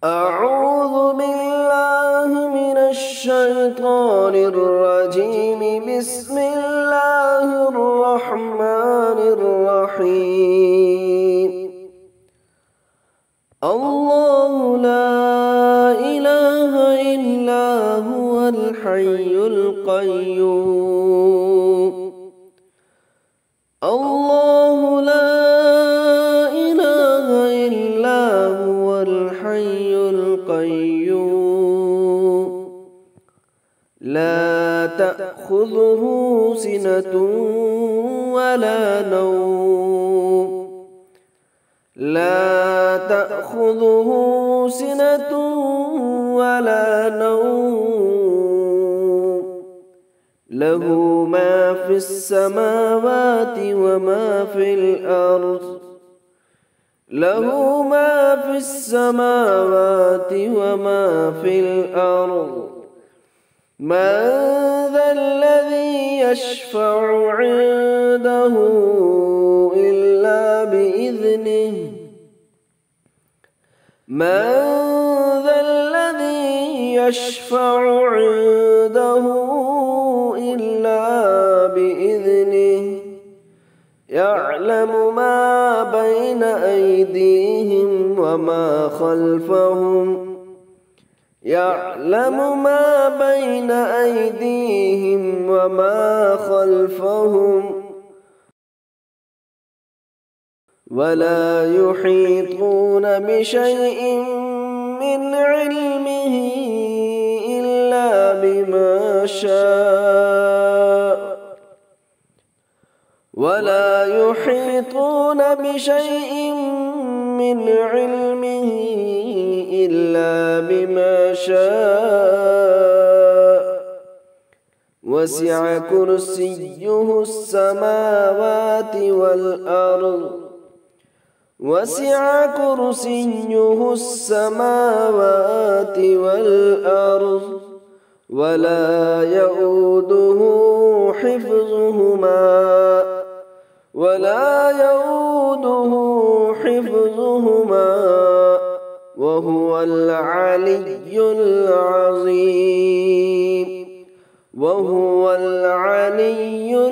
أعوذ بالله من الشيطان الرجيم. بسم الله الرحمن الرحيم. الله لا إله إلا هو الحي القيوم. الله لا إله إلا هو الحي القيوم. لا تأخذه سنة ولا نوم. لا تأخذه سنة ولا نوم. له ما في السماوات وما في الأرض. له ما في السماوات وما في الأرض. من ذا الذي يشفع عنده إلا بإذنه. من ذا الذي يشفع عنده إلا بإذنه. يعلم ما بين أيديهم وما خلفهم. يعلم ما بين أيديهم وما خلفهم. ولا يحيطون بشيء من علمه إلا بما شاء. ولا يحيطون بشيء من علمه إلا بما شاء. وسع كرسيه السماوات والأرض. وسع كرسيه السماوات والأرض. ولا يؤوده حفظهما. ولا يؤوده حفظهما وهو العلي العظيم. وهو العلي